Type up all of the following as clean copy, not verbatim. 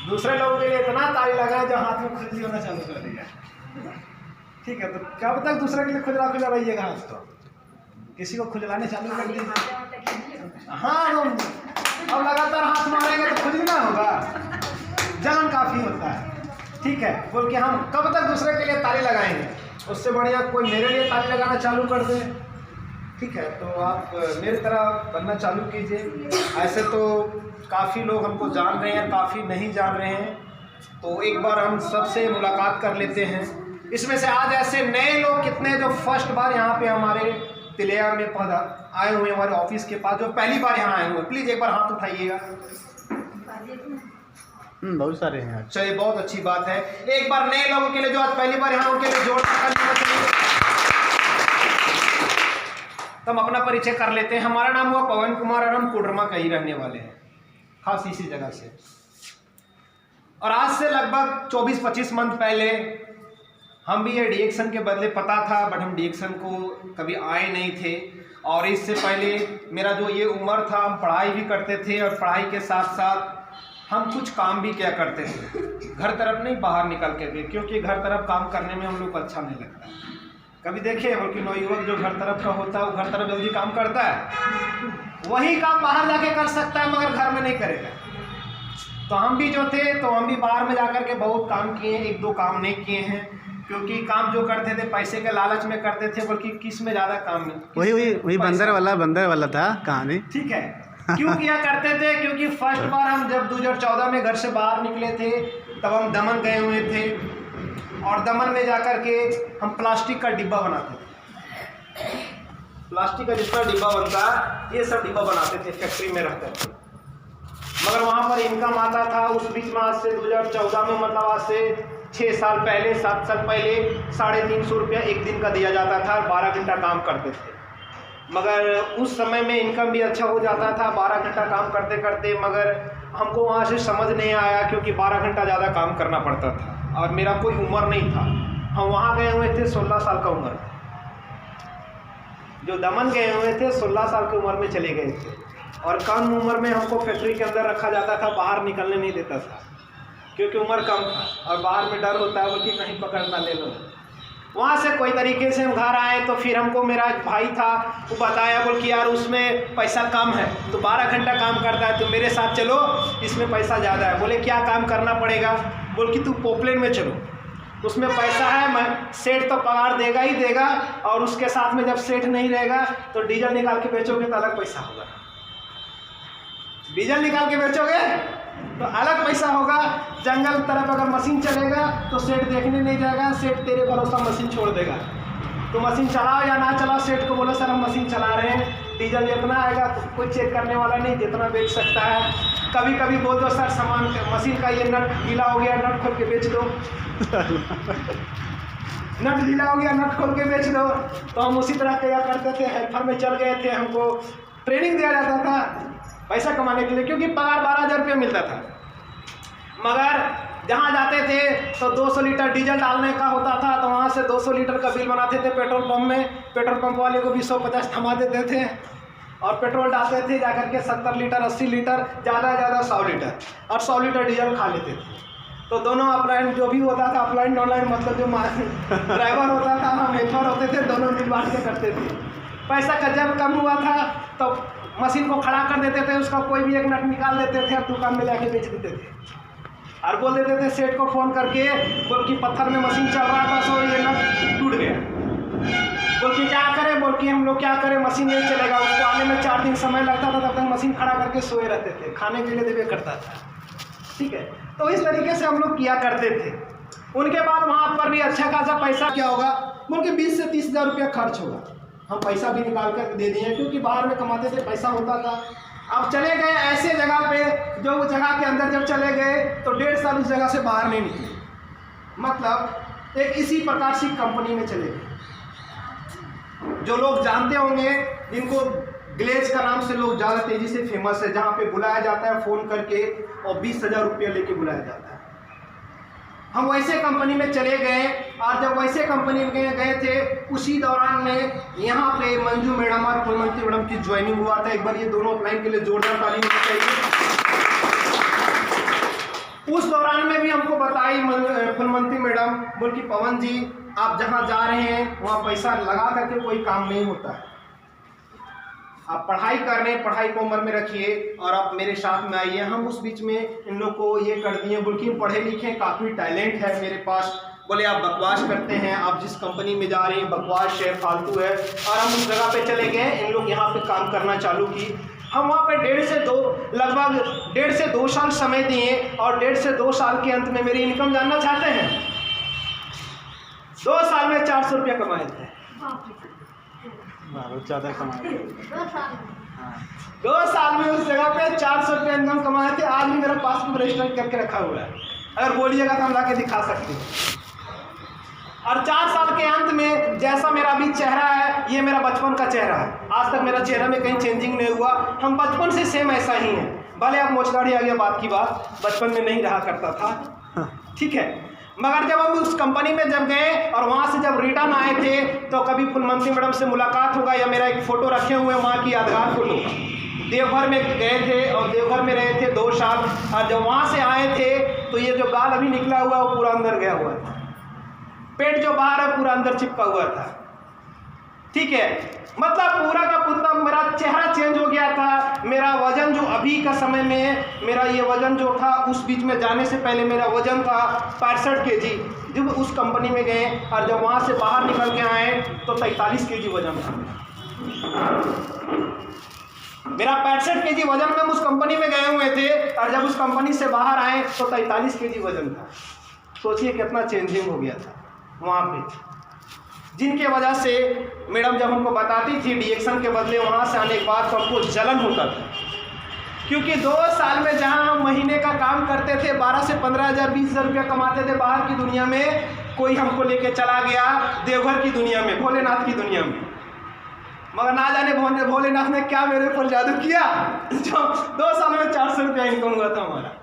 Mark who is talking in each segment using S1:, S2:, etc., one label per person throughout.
S1: दूसरे लोगों के लिए इतना ताली लगाए जो हाथ में खुजली होना चालू कर दिया। ठीक है, तो कब तक दूसरे के लिए खुजला रहिएगा हाथ? तो किसी को खुजलाने चालू कर दिया। हाँ, अब लगातार हाथ मारेंगे तो खुजली ना होगा, जलन काफ़ी होता है। ठीक है, बोल के हम कब तक दूसरे के लिए ताली लगाएंगे? उससे बढ़िया कोई मेरे लिए ताली लगाना चालू कर दे। ठीक है, तो आप मेरी तरह बनना चालू कीजिए। ऐसे तो काफ़ी लोग हमको जान रहे हैं, काफ़ी नहीं जान रहे हैं, तो एक बार हम सबसे मुलाकात कर लेते हैं। इसमें से आज ऐसे नए लोग कितने जो फर्स्ट बार यहाँ पे हमारे तिलैया में आए हुए, हमारे ऑफिस के पास, जो पहली बार यहाँ आए हुए, प्लीज़ एक बार हाथ उठाइएगा।
S2: बहुत सारे हैं।
S1: चलिए, बहुत अच्छी बात है। एक बार नए लोगों के लिए जो आज पहली बार यहाँ, उनके लिए जोरदार तो हम अपना परिचय कर लेते हैं। हमारा नाम हुआ पवन कुमार और हम कोडरमा का ही रहने वाले हैं, खास इसी जगह से। और आज से लगभग 24-25 मंथ पहले हम भी ये डीएक्शन के बदले पता था, बट हम डीएक्शन को कभी आए नहीं थे। और इससे पहले मेरा जो ये उम्र था, हम पढ़ाई भी करते थे और पढ़ाई के साथ साथ हम कुछ काम भी किया करते थे, घर तरफ नहीं, बाहर निकल के भी, क्योंकि घर तरफ काम करने में हम लोग को अच्छा नहीं लगता। कभी देखे बल्कि नौयुवक जो घर तरफ का होता है वो घर तरफ जल्दी काम करता है, वही काम बाहर जाके कर सकता है मगर घर में नहीं करेगा। तो हम भी जो थे तो हम भी बाहर में जाकर के बहुत काम किए हैं, 1-2 काम नहीं किए हैं, क्योंकि काम जो करते थे पैसे के लालच में करते थे, बल्कि किस में ज़्यादा काम में,
S2: वही बंदर वाला था कहानी।
S1: ठीक है, क्यों किया करते थे? क्योंकि फर्स्ट बार हम जब 2014 में घर से बाहर निकले थे तब हम दमन गए हुए थे, और दमन में जाकर के हम प्लास्टिक का डिब्बा बनाते थे। प्लास्टिक का जितना डिब्बा बनता है ये सब डिब्बा बनाते थे, फैक्ट्री में रहते थे। मगर वहाँ पर इनकम आता था उस बीच में, आज से 2014 में, मतलब आज से 6 साल पहले, 7 साल पहले 350 रुपया एक दिन का दिया जाता था, 12 घंटा काम करते थे। मगर उस समय में इनकम भी अच्छा हो जाता था 12 घंटा काम करते करते, मगर हमको वहाँ से समझ नहीं आया, क्योंकि 12 घंटा ज़्यादा काम करना पड़ता था और मेरा कोई उम्र नहीं था। हम वहाँ गए हुए थे 16 साल का उम्र, जो दमन गए हुए थे 16 साल की उम्र में चले गए थे, और कम उम्र में हमको फैक्ट्री के अंदर रखा जाता था, बाहर निकलने नहीं देता था, क्योंकि उम्र कम था और बाहर में डर होता है बल्कि कहीं पकड़ ना ले लो। वहाँ से कोई तरीके से हम घर आए तो फिर हमको मेरा भाई था वो बताया, बोल कि यार उसमें पैसा कम है, तो 12 घंटा काम करता है, तो मेरे साथ चलो, इसमें पैसा ज़्यादा है। बोले क्या काम करना पड़ेगा? बोल कि तू पोपलेन में चलो, उसमें पैसा है, मैं सेठ तो पगार देगा ही देगा, और उसके साथ में जब सेठ नहीं रहेगा तो डीजल निकाल के बेचोगे तो अलग पैसा होगा। डीजल निकाल के बेचोगे तो अलग पैसा होगा। जंगल तरफ अगर मशीन चलेगा तो सेठ देखने नहीं जाएगा, सेठ तेरे भरोसा मशीन छोड़ देगा। तो मशीन चलाओ या ना चलाओ, सेठ को बोलो सर हम मशीन चला रहे हैं, डीजल जितना आएगा तो कोई चेक करने वाला नहीं, जितना बेच सकता है। कभी कभी बोल दो सर सामान मशीन का ये नट ढीला हो गया, नट खोल के बेच दो नट ढीला हो गया, नट खोल के बेच दो। तो हम उसी तरह क्या करते थे, हेल्पर में चल गए थे, हमको ट्रेनिंग दिया जाता था पैसा कमाने के लिए, क्योंकि पगार 12,000 रुपये मिलता था। मगर जहाँ जाते थे तो 200 लीटर डीजल डालने का होता था, तो वहाँ से 200 लीटर का बिल बनाते थे पेट्रोल पंप में, पेट्रोल पंप वाले को भी 150 थमा देते थे, और पेट्रोल डालते थे जाकर के 70 लीटर 80 लीटर, ज़्यादा 100 लीटर, और 100 लीटर डीजल खा लेते थे। तो दोनों अपलाइन जो भी होता था, अपलाइन ऑनलाइन, मतलब जो ड्राइवर होता था, हम हेल्पर होते थे, दोनों मिल बांट के करते थे। पैसा का जब कम हुआ था तो मशीन को खड़ा कर देते थे, उसका कोई भी एक नट निकाल देते थे और दुकान में जाके बेच देते थे, और बोल देते थे सेठ को फ़ोन करके, बोल कि पत्थर में मशीन चल रहा था, सो ये नट टूट गया। बोल कि क्या करें? बोल कि हम लोग क्या करें, मशीन नहीं चलेगा। उसको आने में 4 दिन समय लगता था, तब तक मशीन खड़ा करके सोए रहते थे, खाने के लिए देवे करता था। ठीक है, तो इस तरीके से हम लोग किया करते थे। उनके बाद वहाँ पर भी अच्छा खासा पैसा क्या होगा, बोल कि 20 से 30 हज़ार रुपया खर्च होगा। हम पैसा भी निकाल कर दे दिए, क्योंकि बाहर में कमाते थे, पैसा होता था। अब चले गए ऐसे जगह पे, जो उस जगह के अंदर जब चले गए तो 1.5 साल उस जगह से बाहर नहीं निकले, मतलब एक इसी प्रकार से कंपनी में चले गए। जो लोग जानते होंगे, जिनको ग्लेज का नाम से लोग ज़्यादा तेज़ी से फेमस है, जहाँ पे बुलाया जाता है फ़ोन करके और 20,000 रुपया लेके बुलाया जाता है। हम वैसे कंपनी में चले गए, और जब वैसे कंपनी में गए थे उसी दौरान में यहाँ पे मंजू मैडम और फुलमंती मैडम की ज्वाइनिंग हुआ था। एक बार ये दोनों अपलाइन के लिए जोरदार ताली होनी चाहिए। उस दौरान में भी हमको बताई फुलमंती मैडम, बोल कि पवन जी आप जहाँ जा रहे हैं वहाँ पैसा लगा करके कोई काम नहीं होता है, आप पढ़ाई कर रहे हैं, पढ़ाई को उम्र में रखिए और आप मेरे साथ में आइए। हम उस बीच में इन लोग को ये कर दिए, बोल कि पढ़े लिखे काफ़ी टैलेंट है मेरे पास, बोले आप बकवास करते हैं, आप जिस कंपनी में जा रहे हैं बकवास है, फालतू है। और हम उस जगह पे चले गए, इन लोग यहाँ पे काम करना चालू की। हम वहाँ पे लगभग 1.5 से 2 साल समय दिए और 1.5 से 2 साल के अंत में मेरी इनकम जानना चाहते हैं, 2 साल में 400 रुपया कमाए थे।
S2: बहुत ज़्यादा कमाए।
S1: 2 साल में उस जगह पे 400 रुपया इनकम कमाए थे। आज भी मेरा पासबुक रजिस्टर करके रखा हुआ है, अगर बोलिएगा तो हम ला के दिखा सकते हैं। और 4 साल के अंत में जैसा मेरा अभी चेहरा है, ये मेरा बचपन का चेहरा है, आज तक मेरा चेहरा में कहीं चेंजिंग नहीं हुआ, हम बचपन से सेम ऐसा ही है। भले अब मोचदाड़ी आ गया, बात की बात, बचपन में नहीं रहा करता था, ठीक है। मगर जब हम उस कंपनी में जब गए और वहाँ से जब रिटर्न आए थे तो कभी फुलमंती मैडम से मुलाकात होगा या मेरा एक फ़ोटो रखे हुए वहाँ की यादगार फोटो। देवघर में गए थे और देवघर में रहे थे 2 साल, और जब वहाँ से आए थे तो ये जो गाल अभी निकला हुआ वो पूरा अंदर गया हुआ था, पेट जो बाहर है पूरा अंदर चिपका हुआ था, ठीक है। मतलब पूरा का पूरा मेरा चेहरा चेंज हो गया था। मेरा वजन जो अभी का समय में, मेरा ये वजन जो था उस बीच में जाने से पहले मेरा वजन था 65 kg। जब उस कंपनी में गए और जब वहाँ से बाहर निकल के आए तो 43 kg वजन था मेरा। 65 kg वजन में उस कंपनी में गए हुए थे और जब उस कंपनी से बाहर आए तो 43 kg वजन था। सोचिए कितना चेंजिंग हो गया था वहाँ पे, जिनके वजह से मैडम जब हमको बताती थी डिएक्शन के बदले वहाँ से आने के बाद तो हमको जलन होता था, क्योंकि 2 साल में जहाँ हम महीने का काम करते थे 12 से 15,000 20,000 रुपया कमाते थे बाहर की दुनिया में, कोई हमको लेके चला गया देवघर की दुनिया में, भोलेनाथ की दुनिया में। मगर ना जाने भोलेनाथ ने क्या मेरे ऊपर जादू किया, जो 2 साल में 400 रुपया इनकम हुआ था हमारा।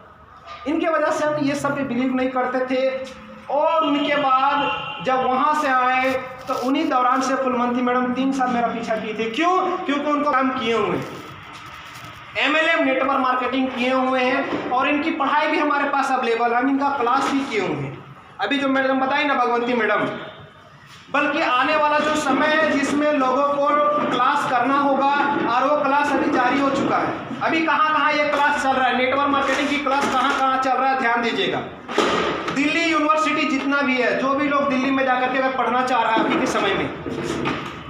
S1: इनके वजह से हम ये सब पे बिलीव नहीं करते थे। और उनके बाद जब वहाँ से आए तो उन्हीं दौरान से फुलमंती मैडम 3 साल मेरा पीछा की थी। क्यों? क्योंकि उनको काम किए हुए हैं, MLM नेटवर्क मार्केटिंग किए हुए हैं और इनकी पढ़ाई भी हमारे पास अवेलेबल है, हम इनका क्लास भी किए हुए हैं। अभी जो मैडम बताई ना भगवंती मैडम, बल्कि आने वाला जो समय है जिसमें लोगों को क्लास करना होगा और वो क्लास अभी जारी हो चुका है। अभी कहाँ ये क्लास चल रहा है, नेटवर्क मार्केटिंग की क्लास कहाँ चल रहा है, ध्यान दीजिएगा। दिल्ली यूनिवर्सिटी जितना भी है, जो भी लोग दिल्ली में जाकर के अगर पढ़ना चाह रहा है अभी के समय में,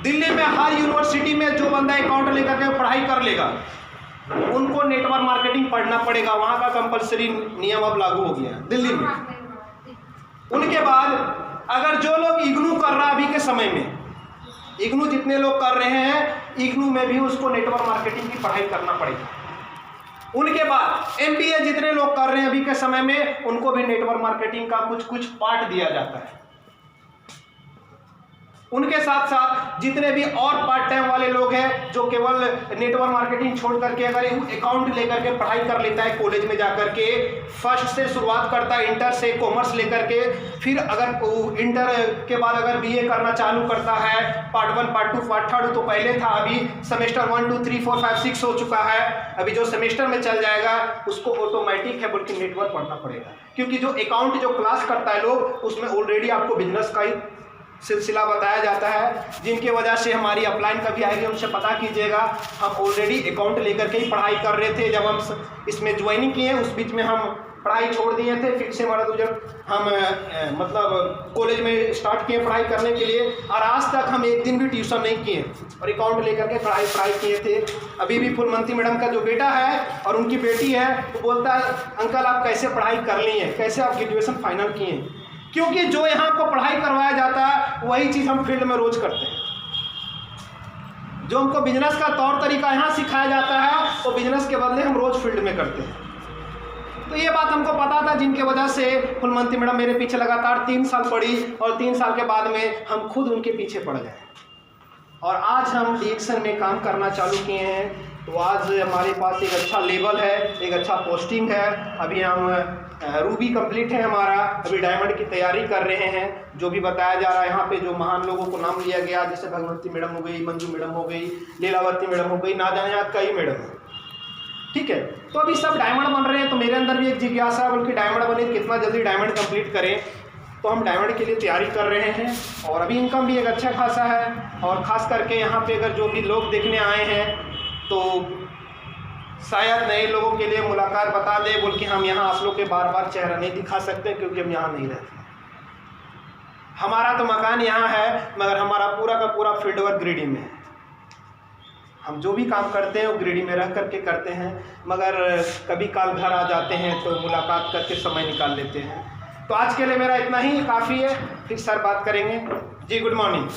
S1: दिल्ली में हर यूनिवर्सिटी में जो बंदा अकाउंट लेकर के पढ़ाई कर लेगा उनको नेटवर्क मार्केटिंग पढ़ना पड़ेगा। वहाँ का कंपलसरी नियम अब लागू हो गया है दिल्ली में। उनके बाद अगर जो लोग इग्नू कर रहा है अभी के समय में, इग्नू जितने लोग कर रहे हैं, इग्नू में भी उसको नेटवर्क मार्केटिंग की पढ़ाई करना पड़ेगा। उनके बाद MBA जितने लोग कर रहे हैं अभी के समय में, उनको भी नेटवर्क मार्केटिंग का कुछ पार्ट दिया जाता है। उनके साथ साथ जितने भी और पार्ट टाइम वाले लोग हैं जो केवल नेटवर्क मार्केटिंग छोड़ करके अगर अकाउंट लेकर के पढ़ाई कर लेता है कॉलेज में जाकर के, फर्स्ट से शुरुआत करता है इंटर से कॉमर्स लेकर के, फिर अगर इंटर के बाद अगर BA करना चालू करता है, पार्ट 1 पार्ट 2 पार्ट 3 तो पहले था, अभी सेमेस्टर 1 2 3 4 5 6 हो चुका है। अभी जो सेमेस्टर में चल जाएगा उसको ऑटोमेटिक है बल्कि नेटवर्क पढ़ना पड़ेगा, क्योंकि जो अकाउंट जो क्लास करता है लोग उसमें ऑलरेडी आपको बिजनेस का ही सिलसिला बताया जाता है, जिनके वजह से हमारी अपलाइन कभी आएगी उनसे पता कीजिएगा। हम ऑलरेडी अकाउंट लेकर के ही पढ़ाई कर रहे थे जब हम इसमें ज्वाइनिंग किए, उस बीच में हम पढ़ाई छोड़ दिए थे, फिर से हमारा जब हम मतलब कॉलेज में स्टार्ट किए पढ़ाई करने के लिए, और आज तक हम एक दिन भी ट्यूशन नहीं किए और अकाउंट लेकर के पढ़ाई किए थे। अभी भी फुलमंती मैडम का जो बेटा है और उनकी बेटी है वो बोलता है अंकल आप कैसे पढ़ाई कर ली हैं, कैसे आप ग्रेजुएशन फाइनल किए हैं, क्योंकि जो यहाँ को पढ़ाई करवाया जाता है वही चीज़ हम फील्ड में रोज करते हैं। जो हमको बिजनेस का तौर तरीका यहाँ सिखाया जाता है वो बिजनेस के बदले हम रोज फील्ड में करते हैं। तो ये बात हमको पता था, जिनके वजह से फुलमंती मैडम मेरे पीछे लगातार 3 साल पड़ी और 3 साल के बाद में हम खुद उनके पीछे पड़ गए और आज हम डिएक्शन में काम करना चालू किए हैं। तो आज हमारे पास एक अच्छा लेवल है, एक अच्छा पोस्टिंग है। अभी हम रूबी कंप्लीट है हमारा, अभी डायमंड की तैयारी कर रहे हैं। जो भी बताया जा रहा है यहाँ पे जो महान लोगों को नाम लिया गया, जैसे भगवंती मैडम हो गई, मंजू मैडम हो गई, लीलावती मैडम हो गई, ना जाने यहाँ कई मैडम है। ठीक है। तो अभी सब डायमंड बन रहे हैं, तो मेरे अंदर भी एक जिज्ञासा है, बल्कि डायमंड बने कितना जल्दी डायमंड कंप्लीट करें। तो हम डायमंड के लिए तैयारी कर रहे हैं और अभी इनकम भी एक अच्छा खासा है। और ख़ास करके यहाँ पे अगर जो भी लोग देखने आए हैं तो शायद नए लोगों के लिए मुलाकात बता दे बोल के हम यहाँ आप लोग के बार बार चेहरा नहीं दिखा सकते, क्योंकि हम यहाँ नहीं रहते। हमारा तो मकान यहाँ है, मगर हमारा पूरा का पूरा फील्ड वर्क गिरिडीह में है। हम जो भी काम करते हैं वो गिरिडीह में रह करके करते हैं, मगर कभी काल घर आ जाते हैं तो मुलाकात करके समय निकाल लेते हैं। तो आज के लिए मेरा इतना ही काफ़ी है, फिर सर बात करेंगे जी। Good morning.